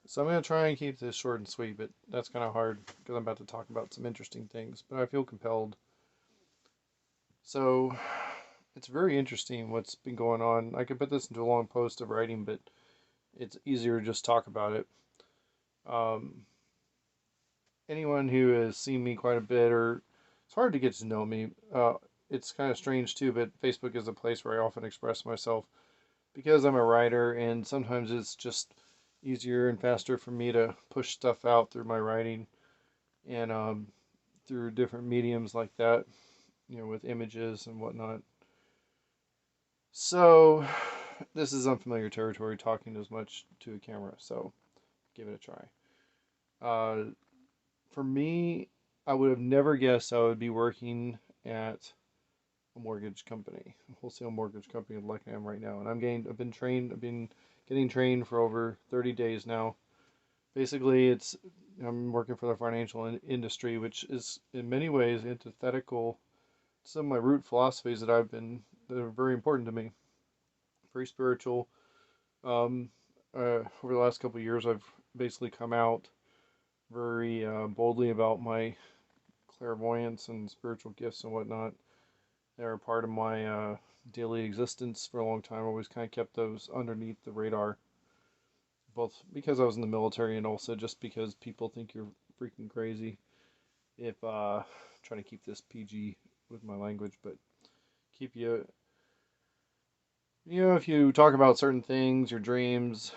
So I'm going to try and keep this short and sweet, but that's kind of hard because I'm about to talk about some interesting things, but I feel compelled. So it's very interesting what's been going on. I could put this into a long post of writing, but it's easier to just talk about it. Um, Anyone who has seen me quite a bit, or it's hard to get to know me. It's kind of strange too, but Facebook is a place where I often express myself because I'm a writer, and sometimes it's just easier and faster for me to push stuff out through my writing and through different mediums like that, with images and whatnot. So, this is unfamiliar territory talking as much to a camera, so give it a try. Uh, for me, I would have never guessed I would be working at a mortgage company, a wholesale mortgage company like I am right now. And I've been getting trained for over 30 days now. Basically, I'm working for the financial industry, which is in many ways antithetical to some of my root philosophies that are very important to me. Very spiritual. Um, Over the last couple of years, I've basically come out very boldly about my clairvoyance and spiritual gifts and whatnot. They're a part of my daily existence for a long time. I always kind of kept those underneath the radar, both because I was in the military and also just because people think you're freaking crazy if trying to keep this PG with my language, but keep you, if you talk about certain things, your dreams,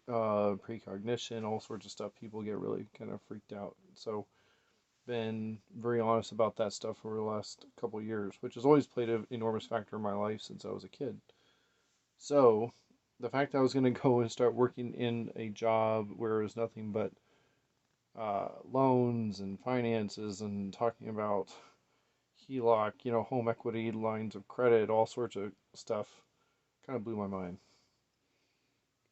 precognition, all sorts of stuff, people get really kind of freaked out. So, been very honest about that stuff over the last couple of years, which has always played an enormous factor in my life since I was a kid. So, the fact that I was going to go and start working in a job where it was nothing but loans and finances and talking about HELOC, home equity lines of credit, all sorts of stuff, kind of blew my mind.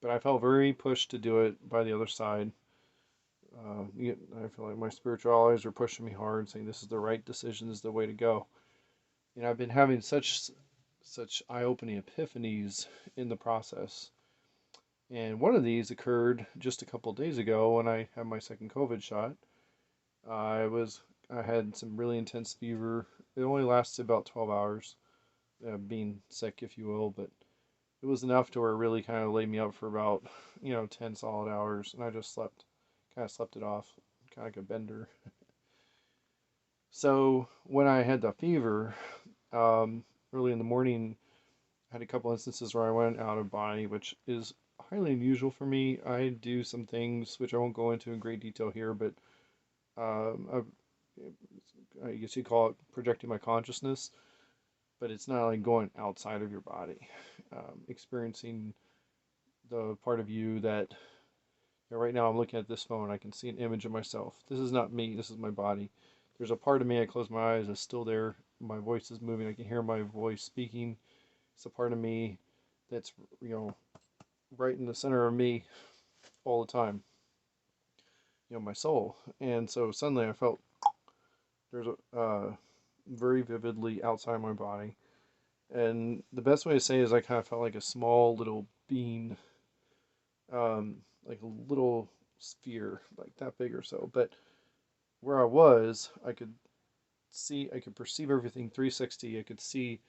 But I felt very pushed to do it by the other side. I feel like my spiritualities are pushing me hard, saying this is the right decision, this is the way to go. And I've been having such eye-opening epiphanies in the process. And one of these occurred just a couple of days ago when I had my second COVID shot. I was I had some really intense fever. It only lasted about 12 hours, being sick, if you will, but it was enough to where it really kind of laid me up for about 10 solid hours, and I just kind of slept it off, kind of like a bender. So when I had the fever, early in the morning, I had a couple instances where I went out of body, which is highly unusual for me. I do some things which I won't go into in great detail here, but um, I guess you call it projecting my consciousness, but it's not like going outside of your body, experiencing the part of you that right now I'm looking at this phone. I can see an image of myself. This is not me. This is my body. There's a part of me. I close my eyes. It's still there. My voice is moving. I can hear my voice speaking. It's a part of me that's you know right in the center of me all the time. My soul. And so suddenly I felt there's a very vividly outside my body. And the best way to say it is I kind of felt like a small little bean, like a little sphere, like that big or so. But where I was, I could perceive everything 360. I could see,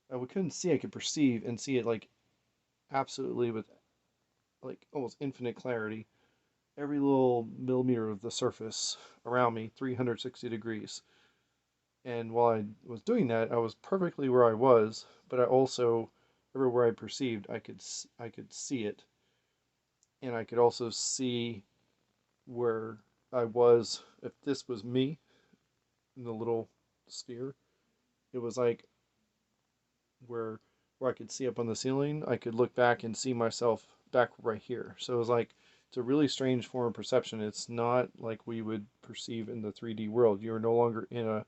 couldn't see, I could perceive and see it like absolutely with like almost infinite clarity. Every little millimeter of the surface around me, 360 degrees. And while I was doing that, I was perfectly where I was, but I also, everywhere I perceived, I could see it, and I could also see where I was. If this was me in the little sphere, it was like where I could see up on the ceiling, I could look back and see myself back right here. So it was like it's a really strange form of perception. It's not like we would perceive in the 3D world. You're no longer in a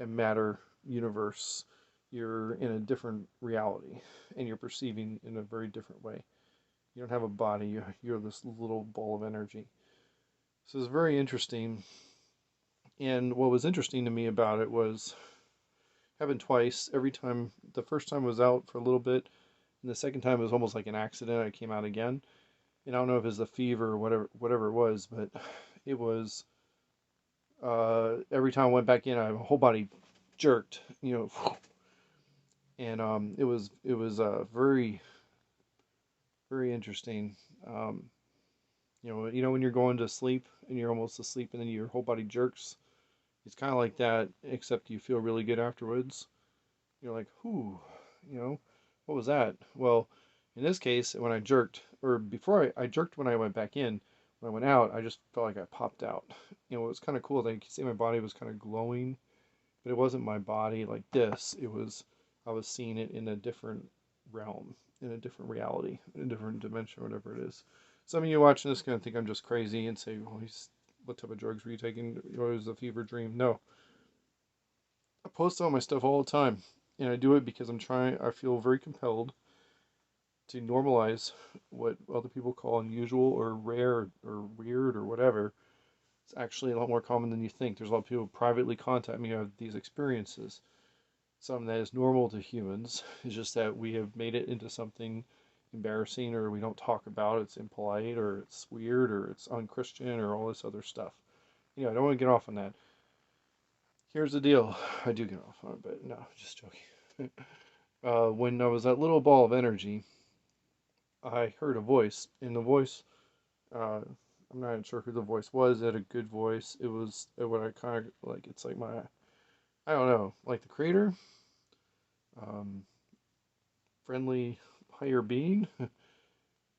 matter universe. You're in a different reality, and you're perceiving in a very different way. You don't have a body. You're this little ball of energy. So it's very interesting. And what was interesting to me about it was happened twice. Every time, the first time was out for a little bit, and the second time was almost like an accident. I came out again. And I don't know if it's the fever or whatever it was, but it was every time I went back in, my whole body jerked, and it was very very interesting. Um, when you're going to sleep and you're almost asleep, and then your whole body jerks. It's kind of like that, except you feel really good afterwards. You're like, whew, you know, what was that? Well, in this case, when I jerked, or before I jerked when I went back in, when I went out, I just felt like I popped out. It was kind of cool that you could see my body was kind of glowing, but it wasn't my body like this. I was seeing it in a different realm, in a different reality, in a different dimension, whatever it is. Some of you watching this gonna think I'm just crazy and say, "Well, what type of drugs were you taking? It was a fever dream." No, I post all my stuff all the time, and I do it because I feel very compelled to normalize what other people call unusual or rare or weird or whatever. It's actually a lot more common than you think. There's a lot of people who privately contact me of these experiences. Something that is normal to humans. It's just that we have made it into something embarrassing, or we don't talk about it. It's impolite, or it's weird, or it's unchristian, or all this other stuff. I don't want to get off on that. Here's the deal. I do get off on it, but no, just joking. When I was that little ball of energy, I heard a voice. And the voice, I'm not sure who the voice was. It had a good voice. It was what I kind of like. It's like I don't know, like the creator, um, friendly higher being,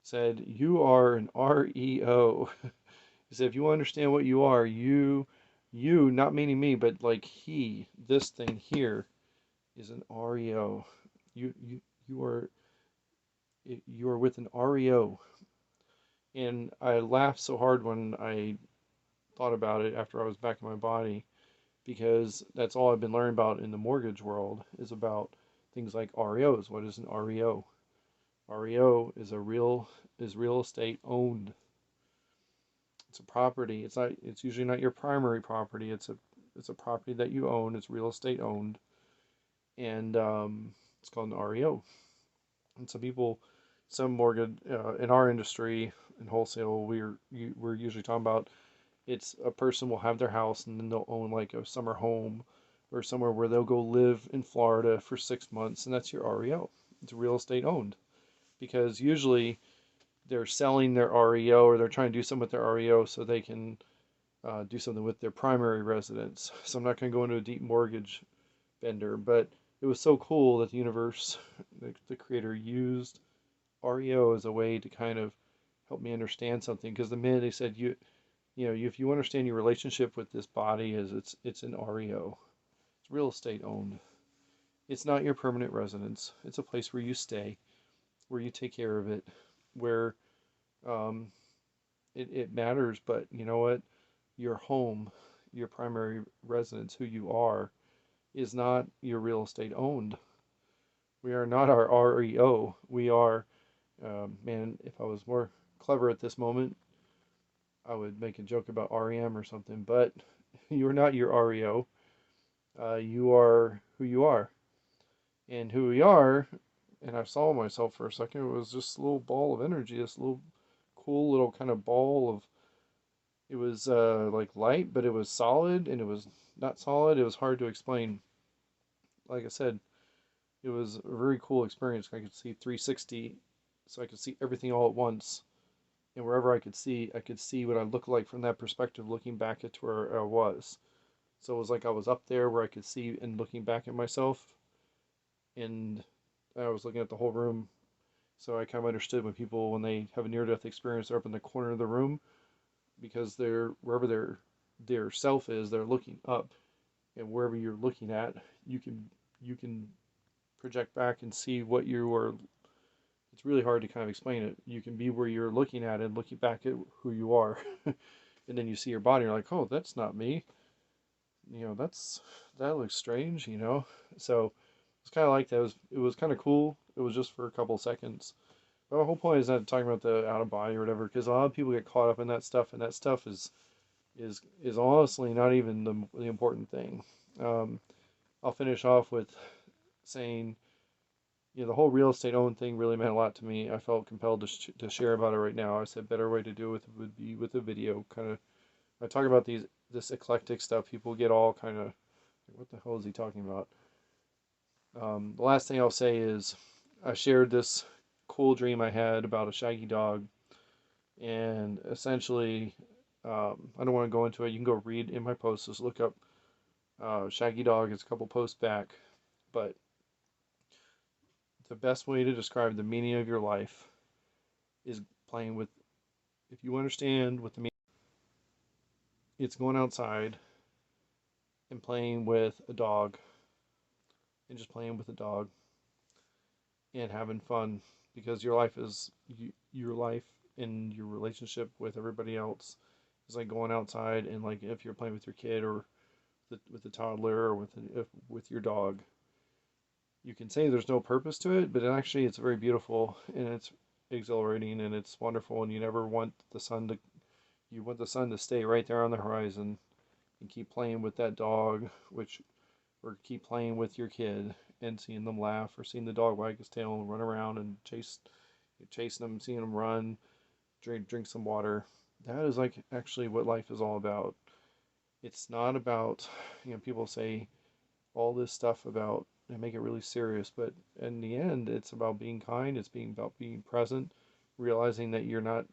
said, "You are an REO." He said, "If you understand what you are, you, not meaning me, but like this thing here, is an REO. You are with an REO." And I laughed so hard when I thought about it after I was back in my body, because that's all I've been learning about in the mortgage world is about things like REOs. What is an REO? REO is real estate owned. It's a property. It's usually not your primary property. It's a property that you own. It's real estate owned, and it's called an REO. And some mortgage in our industry in wholesale, we're usually talking about it's a person will have their house and then they'll own like a summer home or somewhere where they'll go live in Florida for 6 months, and that's your REO. It's real estate owned, because usually they're selling their REO or they're trying to do something with their REO so they can do something with their primary residence. So I'm not going to go into a deep mortgage bender, but it was so cool that the universe, the creator, used REO as a way to kind of help me understand something. Because the minute they said if you understand your relationship with this body as it's an REO, it's real estate owned. It's not your permanent residence. It's a place where you stay, where you take care of it, where um, it matters. But you know what? Your home, your primary residence, who you are, is not your real estate owned. We are not our REO. We are, man, if I was more clever at this moment, I would make a joke about REM or something, but you're not your REO. You are who you are. And who we are, and I saw myself for a second, it was just a little ball of energy, this little cool little kind of ball of, it was like light, but it was solid, and it was not solid. It was hard to explain. Like I said, it was a very cool experience. I could see 360, so I could see everything all at once. And wherever I could see what I looked like from that perspective, looking back at where I was. So it was like I was up there where I could see and looking back at myself, and I was looking at the whole room. So I kind of understood when they have a near-death experience, they're up in the corner of the room because they're wherever their self is, they're looking up, and wherever you're looking at, you can project back and see what you are. It's really hard to kind of explain it. You can be where you're looking at and looking back at who you are, and then you see your body. You're like, oh, that's not me. That looks strange. So it's kind of like that. It was kind of cool. It was just for a couple seconds. But the whole point is not talking about the out of body or whatever, because a lot of people get caught up in that stuff, and that stuff is honestly not even the important thing. Um, I'll finish off with saying, the whole real estate owned thing really meant a lot to me. I felt compelled to share about it right now. I said better way to do it would be with a video. Kind of, I talk about this eclectic stuff. People get all kind of, what the hell is he talking about? The last thing I'll say is I shared this cool dream I had about a shaggy dog, and essentially, I don't want to go into it. You can go read in my posts. Just look up Shaggy Dog. It's a couple posts back, but the best way to describe the meaning of your life is playing with. If you understand what the meaning, it's going outside and playing with a dog, and just playing with a dog and having fun, because your life is your life and your relationship with everybody else is like going outside, and like if you're playing with your kid or with the toddler or with your dog, you can say there's no purpose to it, but actually it's very beautiful and it's exhilarating and it's wonderful, and you never want the sun to you want the sun to stay right there on the horizon and keep playing with that dog, which or keep playing with your kid and seeing them laugh, or seeing the dog wag his tail and run around and chasing them, seeing them run, drink some water. That is like actually what life is all about. It's not about, people say all this stuff about and make it really serious, but in the end, it's about being kind. It's being about being present, realizing that you're not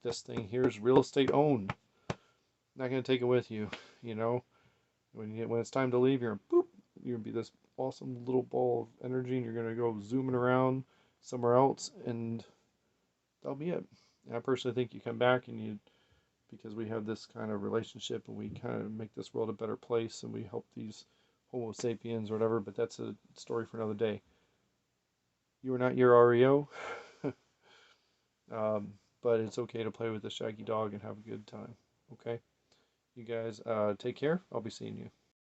this thing here is real estate owned. Not gonna take it with you, you know. When it's time to leave, you're gonna be this awesome little ball of energy, and you're gonna go zooming around somewhere else, and that'll be it. And I personally think you come back and you because we have this kind of relationship and we kind of make this world a better place and we help these Homo sapiens or whatever, but that's a story for another day. You are not your REO, but it's okay to play with the shaggy dog and have a good time. Okay? You guys take care. I'll be seeing you.